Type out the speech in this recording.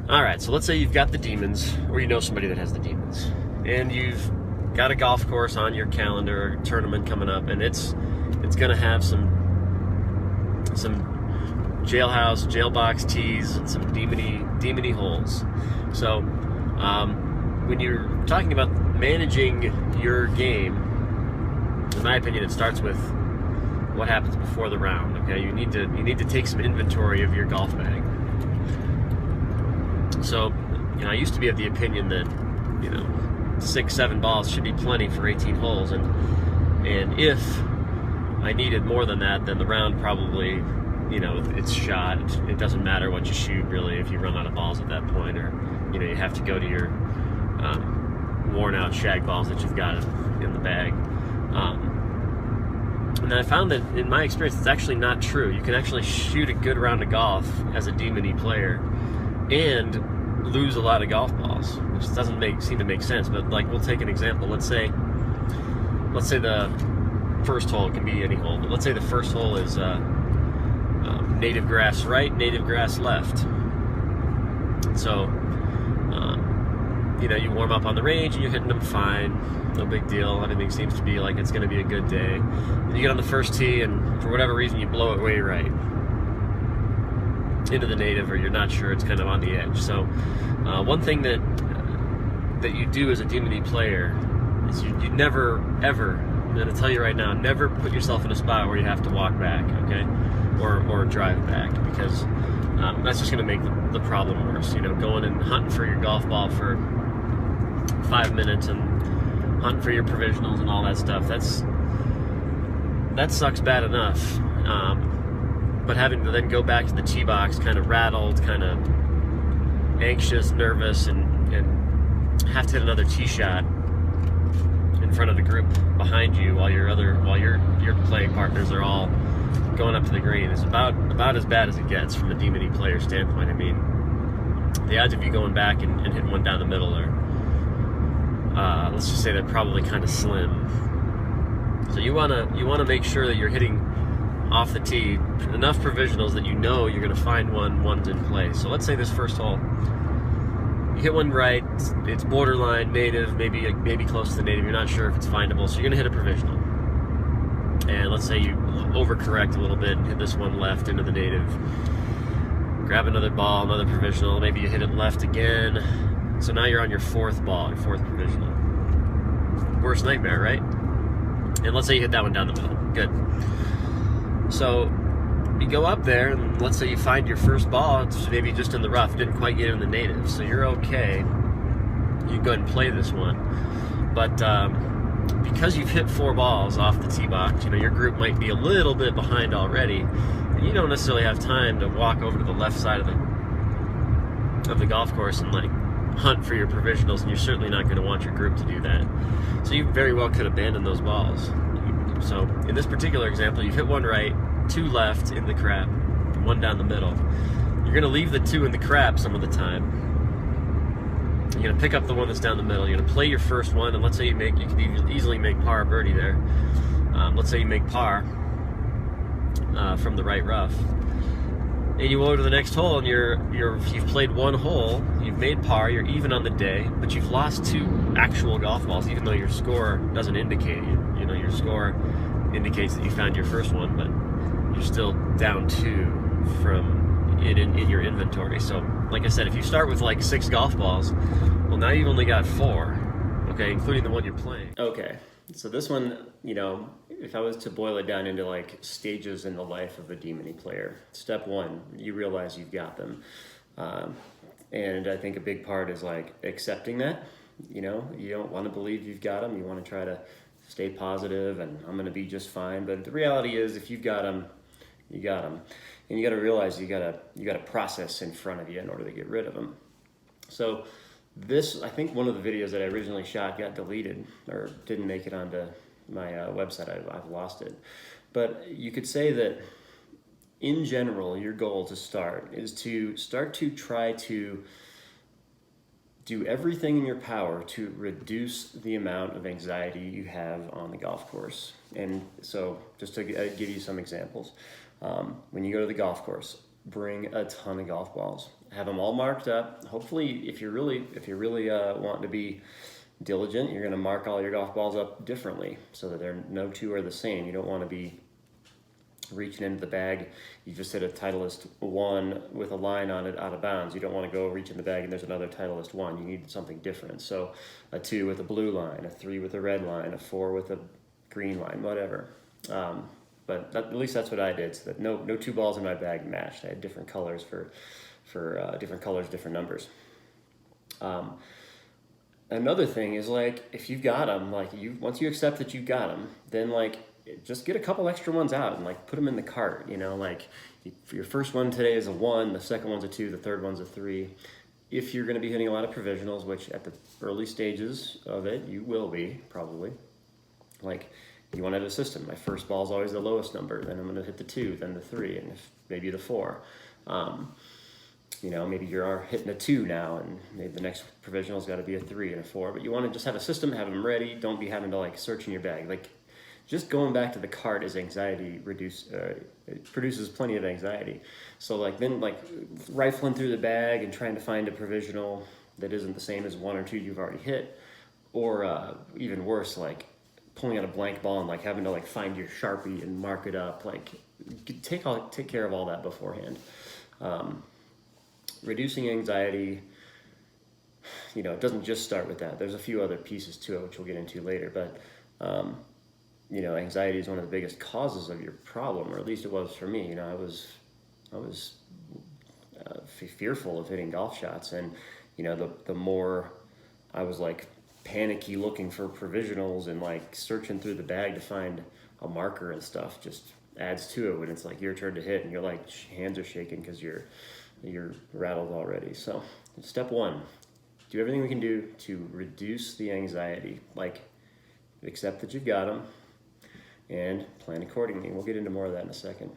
All right, so let's say you've got the demons, or you know somebody that has the demons, and you've got a golf course on your calendar, tournament coming up, and it's going to have some jailbox tees and some demony holes. So when you're talking about managing your game, in my opinion, it starts with what happens before the round. Okay, you need to take some inventory of your golf bag. So, I used to be of the opinion that 6-7 balls should be plenty for 18 holes, and if I needed more than that, then the round probably, it's shot. It doesn't matter what you shoot really if you run out of balls at that point, or you have to go to your worn out shag balls that you've got in the bag. And I found that in my experience, it's actually not true. You can actually shoot a good round of golf as a demony player and lose a lot of golf balls, which doesn't seem to make sense. But we'll take an example. Let's say the first hole, it can be any hole, but let's say the first hole is native grass right, native grass left. So you warm up on the range and you're hitting them fine, no big deal. Everything seems to be like it's going to be a good day. And you get on the first tee, and for whatever reason you blow it way right into the native, or you're not sure, it's kind of on the edge. So one thing that you do as a demony player is you never ever, I'm going to tell you right now, never put yourself in a spot where you have to walk back, okay, or drive back, because that's just going to make the problem worse. Going and hunting for your golf ball for 5 minutes and hunting for your provisionals and all that stuff, that sucks bad enough. But having to then go back to the tee box kind of rattled, kind of anxious, nervous, and have to hit another tee shot in front of the group behind you while your playing partners are all going up to the green is about as bad as it gets from a demony player standpoint. I mean, the odds of you going back and hitting one down the middle are, let's just say, they're probably kind of slim. So you wanna make sure that you're hitting off the tee enough provisionals that you're going to find one's in play. So let's say this first hole, you hit one right, it's borderline native, maybe close to the native, you're not sure if it's findable, so you're going to hit a provisional. And let's say you overcorrect a little bit and hit this one left into the native, grab another ball, another provisional, maybe you hit it left again, so now you're on your fourth ball, your fourth provisional. Worst nightmare, right? And let's say you hit that one down the middle. Good. So you go up there, and let's say you find your first ball, it's maybe just in the rough, didn't quite get in the native, so you're okay. You can go ahead and play this one. But because you've hit 4 balls off the tee box, your group might be a little bit behind already, and you don't necessarily have time to walk over to the left side of the golf course and hunt for your provisionals, and you're certainly not going to want your group to do that. So you very well could abandon those balls. So in this particular example, you've hit one right, 2 left in the crap, 1 down the middle. You're going to leave the 2 in the crap some of the time. You're going to pick up the one that's down the middle. You're going to play your first one, and let's say you can easily make par or birdie there. Let's say you make par from the right rough. And you go to the next hole, and you've played 1 hole, you've made par, you're even on the day, but you've lost 2 actual golf balls, even though your score doesn't indicate it. Your score indicates that you found your first one, but you're still down 2 from in your inventory. So, like I said, if you start with 6 golf balls, well, now you've only got 4, okay, including the one you're playing. Okay, so this one, if I was to boil it down into stages in the life of a demony player, step 1, you realize you've got them, and I think a big part is accepting that. You don't want to believe you've got them. You want to try to stay positive, and I'm going to be just fine. But the reality is, if you've got them, you got them, and you got to realize you got a process in front of you in order to get rid of them. So this, I think, one of the videos that I originally shot got deleted or didn't make it onto my website. I've lost it. But you could say that in general, your goal to start is to try to do everything in your power to reduce the amount of anxiety you have on the golf course. And so just to give you some examples, when you go to the golf course, bring a ton of golf balls. Have them all marked up. Hopefully, if you're really wanting to be diligent, you're going to mark all your golf balls up differently so that no two are the same. You don't want to be reaching into the bag. You just hit a Titleist 1 with a line on it out of bounds. You don't want to go reach in the bag and there's another Titleist 1. You need something different. So a 2 with a blue line, a 3 with a red line, a 4 with a green line, whatever. But at least that's what I did. So that no two balls in my bag matched. I had different colors for different colors, different numbers. Another thing is, like, if you've got them, like, once you accept that you've got them, then, like, just get a couple extra ones out and, like, put them in the cart. You know, like, your first one today is a 1, the second one's a 2, the third one's a 3. If you're going to be hitting a lot of provisionals, which at the early stages of it you will be probably, like, you want to have a system. My first ball is always the lowest number, then I'm going to hit the 2, then the 3, and maybe the 4. You know, maybe you're hitting a 2 now, and maybe the next provisional's got to be a 3 and a 4. But you want to just have a system, have them ready. Don't be having to, like, search in your bag. Like, just going back to the cart is anxiety it produces plenty of anxiety. So, like, then, like, rifling through the bag and trying to find a provisional that isn't the same as 1 or 2 you've already hit, or even worse, like, pulling out a blank ball and, like, having to, like, find your Sharpie and mark it up. Like, take care of all that beforehand. Reducing anxiety, you know, it doesn't just start with that. There's a few other pieces to it, which we'll get into later. But, you know, anxiety is one of the biggest causes of your problem, or at least it was for me. You know, I was fearful of hitting golf shots. And, you know, the more I was, like, panicky looking for provisionals and, like, searching through the bag to find a marker and stuff just adds to it when it's, like, your turn to hit and you're, like, hands are shaking because you're rattled already. So step 1, do everything we can do to reduce the anxiety. Like, accept that you've got them and plan accordingly. We'll get into more of that in a second.